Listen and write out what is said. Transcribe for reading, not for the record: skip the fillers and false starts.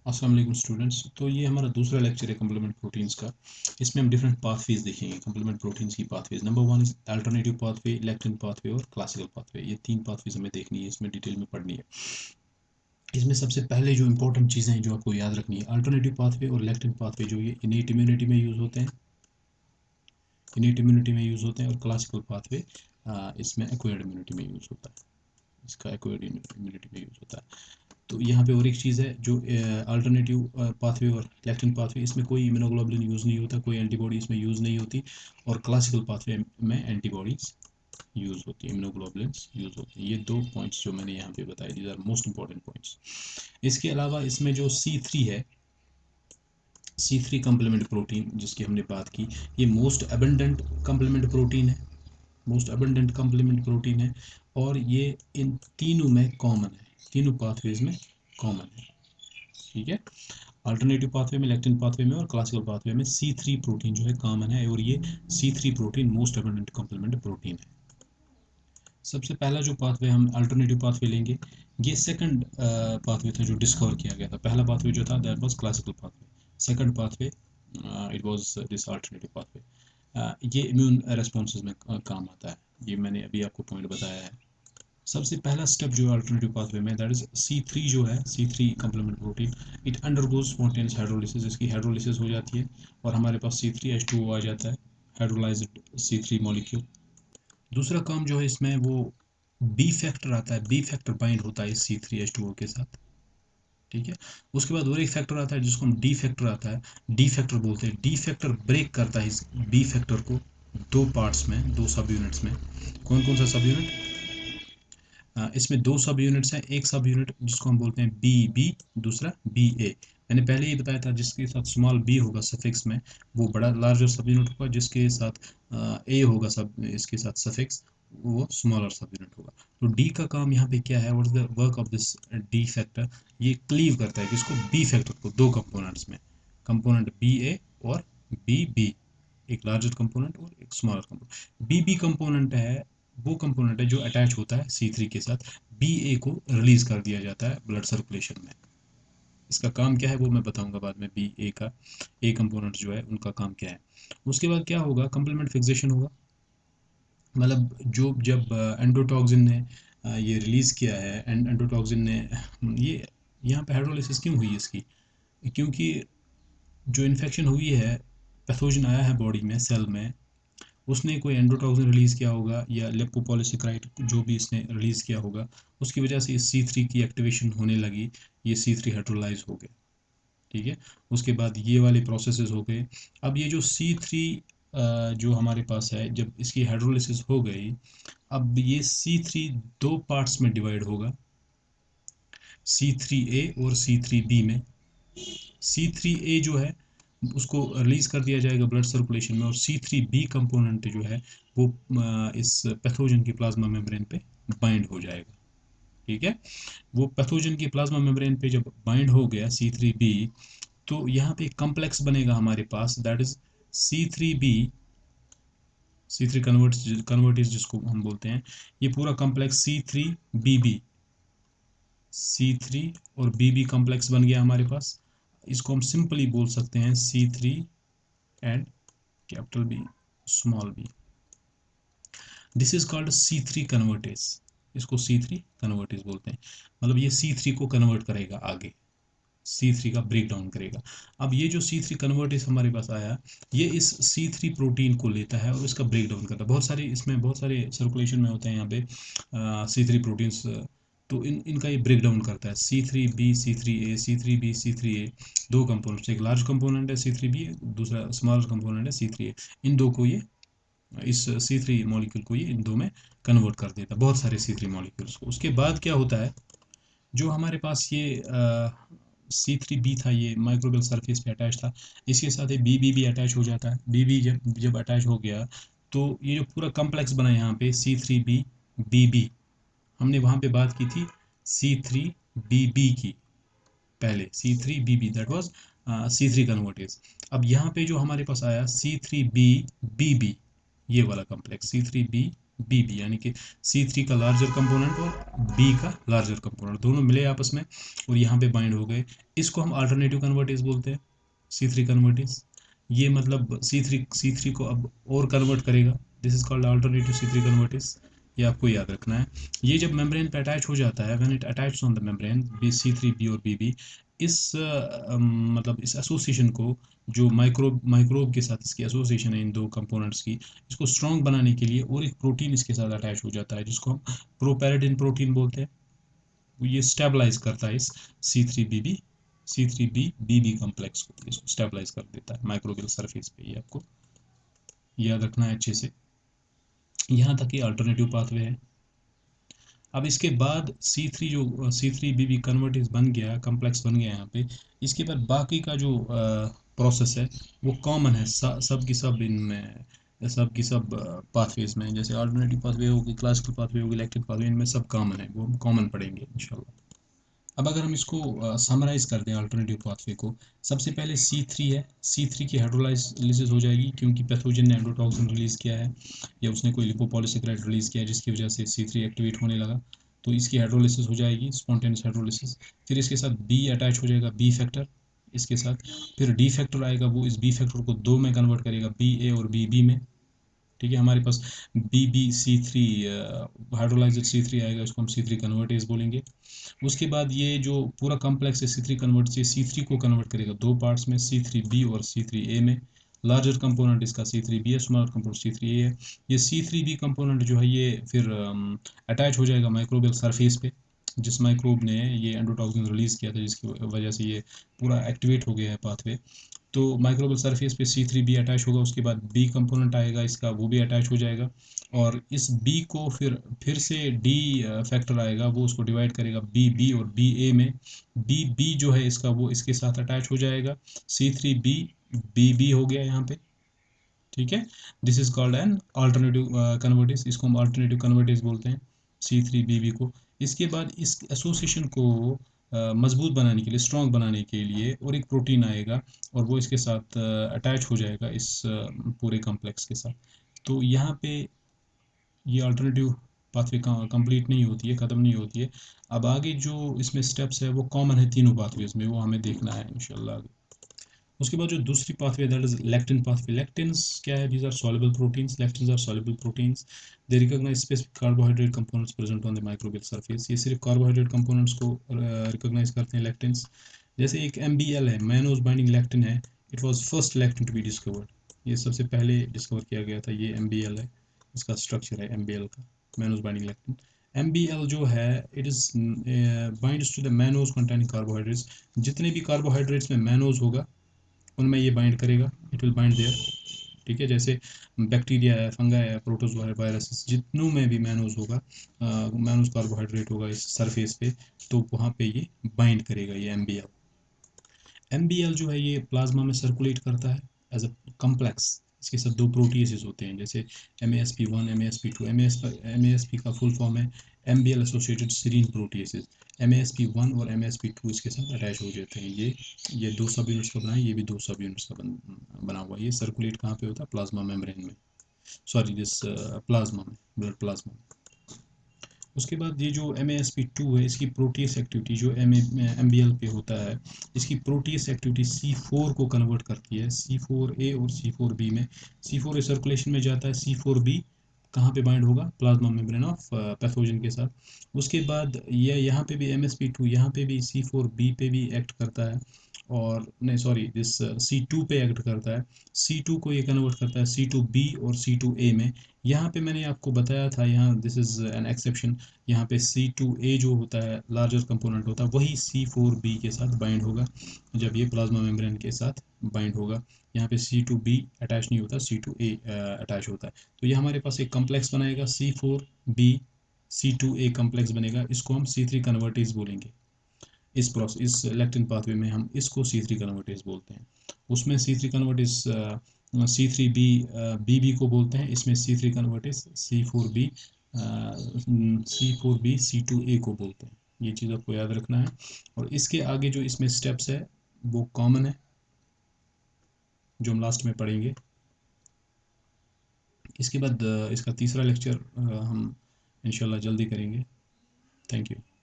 अस्सलाम वालेकुम स्टूडेंट्स। तो ये हमारा दूसरा लेक्चर है कम्प्लीमेंट प्रोटीन्स का। इसमें हम डिफरेंट पाथवेज देखेंगे कम्प्लीमेंट प्रोटीन्स की pathways. Number one is alternative pathway, lectin pathway और क्लासिकल पाथवे। ये तीन पाथवेज हमें देखनी है, इसमें डिटेल में पढ़नी है। इसमें सबसे पहले जो इंपॉर्टेंट चीज़ें हैं जो आपको याद रखनी है, अल्टरनेटिव पाथवे और इलेक्ट्रिन पाथवे जो ये इनेट इम्यूनिटी में यूज़ होते हैं, इनेट इम्यूनिटी में यूज़ होते हैं। और क्लासिकल पाथवे इसमें एक्वायर्ड इम्यूनिटी में यूज़ होता है, इसका एक्वायर्ड इम्यूनिटी में यूज़ होता है। तो यहाँ पे और एक चीज़ है जो अल्टरनेटिव पाथवे और लेक्टिन पाथवे, इसमें कोई इम्यूनोग्लोबुलिन यूज़ नहीं होता, कोई एंटीबॉडी इसमें यूज़ नहीं होती। और क्लासिकल पाथवे में एंटीबॉडीज यूज़ होती है, इम्यूनोग्लोबुलिन्स यूज़ होती हैं। ये दो पॉइंट्स जो मैंने यहाँ पे बताए, these are most important points. इसके अलावा इसमें जो C3 है, C3 कम्प्लीमेंट प्रोटीन जिसकी हमने बात की, ये मोस्ट अबेंडेंट कम्प्लीमेंट प्रोटीन है, मोस्ट अबेंडेंट कम्प्लीमेंट प्रोटीन है। और ये इन तीनों में कॉमन है, तीनों पाथवेज में कॉमन है। ठीक है, अल्टरनेटिव पाथवे में, लेक्टिन पाथवे में और क्लासिकल पाथवे में C3 प्रोटीन जो है कॉमन है। और ये C3 protein most abundant complement protein है। सबसे पहला जो पाथवे हम अल्टरनेटिव पाथवे लेंगे, ये सेकंड पाथवे था जो डिस्कवर किया गया था। पहला पाथवे जो था that was classical pathway, second pathway it was this alternative pathway. ये इम्यून रेस्पॉन्सेज में काम आता है, ये मैंने अभी आपको पॉइंट बताया है। सबसे पहला स्टेप जो है अल्टरनेटिव पाथवे में, दैट इज C3 जो है, C3 complement protein, it undergoes spontaneous hydrolysis, इसकी हाइड्रोलिसिस हो जाती है और हमारे पास C3H2O आ जाता है, हाइड्रोलाइज्ड C3 मॉलिक्यूल। दूसरा काम जो है इसमें वो बी फैक्टर आता है, बी फैक्टर बाइंड होता है इस C3H2O के साथ। ठीक है, उसके बाद और एक फैक्टर आता है जिसको हम डी फैक्टर आता है, डी फैक्टर बोलते हैं। डी फैक्टर ब्रेक करता है इस बी फैक्टर को दो पार्ट्स में, दो सब यूनिट्स में। कौन कौन सा सब यूनिट? इसमें दो सब यूनिट्स हैं, एक सब यूनिट जिसको हम बोलते हैं बी बी, दूसरा बी ए। मैंने पहले ही बताया था जिसके साथ स्मॉल बी होगा सफिक्स में, वो बड़ा लार्जर सब यूनिट होगा, जिसके साथ ए होगा सब इसके साथ सफिक्स, वो स्मॉलर सब यूनिट होगा। तो डी का काम यहाँ पे क्या है, what is the work of this D factor? ये क्लीव करता है किसको? बी फैक्टर को, दो कंपोनेंट्स में, कंपोनेंट बी ए और बी बी, एक लार्जर कंपोनेंट और एक smaller component. B B component है, वो कंपोनेंट है जो अटैच होता है C3 के साथ, बी ए को रिलीज कर दिया जाता है ब्लड सर्कुलेशन में। इसका काम क्या है वो मैं बताऊंगा बाद में, बी ए का, ए कंपोनेंट जो है उनका काम क्या है। उसके बाद क्या होगा, कंप्लीमेंट फिक्सेशन होगा। मतलब जो जब एंडोटॉक्सिन ने ये रिलीज़ किया है, एंडोटॉक्सिन ने ये, यहाँ पे हाइड्रोलिसिस क्यों हुई इसकी? क्योंकि जो इन्फेक्शन हुई है, पैथोजन आया है बॉडी में, सेल में, उसने कोई एंडोटॉक्सिन रिलीज़ किया होगा या लेप्टोपॉलीसेकेराइड जो भी इसने रिलीज़ किया होगा, उसकी वजह से इस C3 की एक्टिवेशन होने लगी, ये C3 हाइड्रोलाइज हो गए। ठीक है, उसके बाद ये वाले प्रोसेसेस हो गए। अब ये जो C3 जो हमारे पास है, जब इसकी हाइड्रोलिसिस हो गई, अब ये C3 दो पार्ट्स में डिवाइड होगा, C3A और C3B में। C3A जो है उसको रिलीज कर दिया जाएगा ब्लड सर्कुलेशन में, और C3B कंपोनेंट जो है वो इस पैथोजन की प्लाज्मा मेम्ब्रेन पे बाइंड हो जाएगा। ठीक है, वो पैथोजन की प्लाज्मा मेम्ब्रेन पे जब बाइंड हो गया C3B, तो यहाँ पे कम्प्लेक्स बनेगा हमारे पास, that is C3B, C3 convertase जिसको हम बोलते हैं। ये पूरा कम्प्लेक्स C3BB, C3 और BB कम्प्लेक्स बन गया हमारे पास। इसको हम सिंपली बोल सकते हैं C3 and capital B small B. This is called C3 convertase, इसको C3 कन्वर्टेज बोलते हैं। मतलब ये C3 को कन्वर्ट करेगा आगे, C3 का ब्रेक डाउन करेगा। अब ये जो C3 कन्वर्टेज हमारे पास आया, ये इस C3 प्रोटीन को लेता है और इसका ब्रेक डाउन करता है। बहुत सारे इसमें, बहुत सारे सर्कुलेशन में होते हैं यहाँ पे C3 प्रोटीन्स, तो इनका ये ब्रेक डाउन करता है, C3B C3A, C3B C3A। दो कंपोनेंट्स, एक लार्ज कंपोनेंट है C3B, दूसरा स्मॉल कंपोनेंट है C3A। इन दो को ये, इस C3 मॉलिक्यूल को ये इन दो में कन्वर्ट कर देता है, बहुत सारे C3 मॉलिक्यूल्स को। उसके बाद क्या होता है, जो हमारे पास ये C3B था, ये माइक्रोबियल सरफेस पे अटैच था, इसके साथ ये BB भी अटैच हो जाता है। BB जब जब अटैच हो गया, तो ये जो पूरा कम्प्लेक्स बना यहाँ पे C3B BB, हमने वहाँ पे बात की थी C3BB की, पहले C3BB, that was C3 convertase. अब यहाँ पे जो हमारे पास आया C3BBB, ये वाला कम्प्लेक्स C3B बी यानी कि C3 का लार्जर कंपोनेंट और बी का लार्जर कंपोनेंट दोनों मिले आपस में और यहाँ पे बाइंड हो गए। इसको हम अल्टरनेटिव कन्वर्टेज बोलते हैं, C3 कन्वर्टेज। ये मतलब सी थ्री को अब और कन्वर्ट करेगा, this is called alternative C3 convertase. ये आपको याद रखना है। ये जब मेम्ब्रेन पे अटैच हो जाता है, when it attach on the membrane B C3b और BB, इस मतलब इस एसोसिएशन को, जो माइक्रोब के साथ इसकी एसोसिएशन है इन दो कंपोनेंट्स की, इसको स्ट्रॉन्ग बनाने के लिए और एक प्रोटीन इसके साथ अटैच हो जाता है जिसको हम प्रोपेरिडिन प्रोटीन बोलते हैं। ये स्टेबलाइज करता है इस C3b BB कॉम्प्लेक्स को, इसको स्टेबलाइज कर देता है माइक्रोबियल सरफेस पे। ये आपको याद रखना है अच्छे से। यहाँ तक ये अल्टरनेटिव पाथवे है। अब इसके बाद C3 BB कन्वर्टेज बन गया, कम्प्लेक्स बन गया यहाँ पे। इसके बाद बाकी का जो प्रोसेस है वो कॉमन है सब की सब इनमें, सब की सब पाथवेज में। जैसे अल्टरनेटिव पाथवे होगी, क्लासिकल पाथवे होगी, इलेक्ट्रिक पाथवे, इनमें सब कॉमन है, वो हम कॉमन पढ़ेंगे इंशाल्लाह। अब अगर हम इसको समराइज कर दें अल्टरनेटिव पाथवे को, सबसे पहले C3 है, C3 की हाइड्रोलाइसिस हो जाएगी क्योंकि पैथोजन ने एंडोटॉक्सिन रिलीज़ किया है या उसने कोई लिपोपॉलीसेकेराइड रिलीज़ किया है जिसकी वजह से C3 एक्टिवेट होने लगा। तो इसकी हाइड्रोलिसिस हो जाएगी, स्पॉन्टेनियस हाइड्रोलिसिस। फिर इसके साथ बी अटैच हो जाएगा, बी फैक्टर इसके साथ। फिर डी फैक्टर आएगा, वो इस बी फैक्टर को दो में कन्वर्ट करेगा, BA और BB में। ठीक है, हमारे पास BBC3 हाइड्रोलाइज्ड C3 आएगा, इसको हम C3 कन्वर्टेज बोलेंगे। उसके बाद ये जो पूरा कॉम्प्लेक्स है C3 कन्वर्ट से, C3 को कन्वर्ट करेगा दो पार्ट्स में, C3b और C3a में। लार्जर कंपोनेंट इसका C3b है, स्मॉलर कंपोनेंट C3a है। ये C3b कंपोनेंट जो है ये फिर अटैच हो जाएगा माइक्रोबियल सरफेस पे, जिस माइक्रोब ने ये एंडोटॉक्सिन रिलीज़ किया था जिसकी वजह से ये पूरा एक्टिवेट हो गया है पाथवे। तो माइक्रोबियल सरफेस पे C3b अटैच होगा, उसके बाद बी कंपोनेंट आएगा इसका, वो भी अटैच हो जाएगा। और इस बी को फिर से डी फैक्टर आएगा, वो उसको डिवाइड करेगा BB और BA में। BB जो है इसका, वो इसके साथ अटैच हो जाएगा, C3b BB हो गया यहाँ पे। ठीक है, this is called an alternative convertase, इसको हम अल्टरनेटिव कन्वर्टेज बोलते हैं C3BB को। इसके बाद इस एसोसिएशन को मजबूत बनाने के लिए, स्ट्रॉन्ग बनाने के लिए और एक प्रोटीन आएगा और वो इसके साथ अटैच हो जाएगा इस पूरे कॉम्प्लेक्स के साथ। तो यहाँ पे ये अल्टरनेटिव पाथवे कंप्लीट नहीं होती है, ख़त्म नहीं होती है। अब आगे जो इसमें स्टेप्स है वो कॉमन है तीनों पाथवेज में, वो हमें देखना है इंशाल्लाह। उसके बाद जो दूसरी pathway, that is lectin pathway. Lectins क्या है? These are soluble proteins, lectins are soluble proteins. They recognize specific carbohydrate components present on the microbial surface. ये सिर्फ कार्बोहाइड्रेट कंपोनेंट्स को रिकॉग्नाइज करते हैं लेक्टिन्स। जैसे एक MBL है, मैनोज बाइंडिंग लेक्टिन है, it was first lectin to be discovered. ये सबसे पहले डिस्कवर किया गया था, ये MBL है, इसका स्ट्रक्चर है MBL का, मैनोज बाइंडिंग लेक्टिन। MBL जो है, it is binds to the mannose containing carbohydrates. जितने भी कार्बोहाइड्रेट्स में मैनोज होगा उनमें ये बाइंड करेगा, इट विल बाइंड देयर। ठीक है, जैसे बैक्टीरिया है, फंगा है, प्रोटोजोआ है, वायरसेस, जितनों में भी मैनोज होगा, मैनोज कार्बोहाइड्रेट होगा इस सरफेस पे, तो वहाँ पे ये बाइंड करेगा ये MBL जो है ये प्लाज्मा में सर्कुलेट करता है एज अ कम्प्लेक्स। इसके साथ दो प्रोटीएसेस होते हैं, जैसे MASP1 MASP2। MASP का फुल फॉर्म है MBL एसोसिएटेड सीरीन प्रोटीएसेस। MASP1 और MASP2 इसके साथ अटैच हो जाते हैं। ये दो सब यूनिट्स का बना है, ये भी दो सब यूनिट्स का बना हुआ है। ये सर्कुलेट कहाँ पे होता है? प्लाज्मा मेम्ब्रेन में, सॉरी दिस प्लाज्मा में, ब्लड प्लाज्मा। उसके बाद ये जो MASP2 है, इसकी प्रोटीएस एक्टिविटी जो MBL पे होता है, इसकी प्रोटीएस एक्टिविटी C4 को कन्वर्ट करती है, C4a और C4b में। C4a सर्कुलेशन में जाता है, C4b कहाँ पे बाइंड होगा? प्लाज्मा मेम्ब्रेन ऑफ पैथोजन के साथ। उसके बाद ये यहाँ पे भी MSP2, यहाँ पे भी C4b पे भी एक्ट करता है, और नहीं सॉरी दिस C2 पे एक्ट करता है। C2 को ये कन्वर्ट करता है C2b और C2a में। यहाँ पे मैंने आपको बताया था, यहाँ दिस इज़ एन एक्सेप्शन, यहाँ पे C2a जो होता है लार्जर कंपोनेंट होता है, वही C4b के साथ बाइंड होगा जब ये प्लाज्मा मेम्ब्रेन के साथ बाइंड होगा। यहाँ पे C2b अटैच नहीं होता, C2a अटैच होता है। तो ये हमारे पास एक कम्प्लेक्स बनाएगा, C4b C2a कम्प्लेक्स बनेगा, इसको हम C3 कन्वर्टेज बोलेंगे। इस प्रोसेस, इस लेक्टिन पाथवे में हम इसको C3 कन्वर्टेज बोलते हैं। उसमें C3 कन्वर्टेज C3b BB को बोलते हैं, इसमें C3 कन्वर्टेज C4b C2a को बोलते हैं। ये चीज़ आपको याद रखना है। और इसके आगे जो इसमें स्टेप्स है वो कॉमन है, जो हम लास्ट में पढ़ेंगे। इसके बाद इसका तीसरा लेक्चर हम इंशाल्लाह जल्दी करेंगे। Thank you.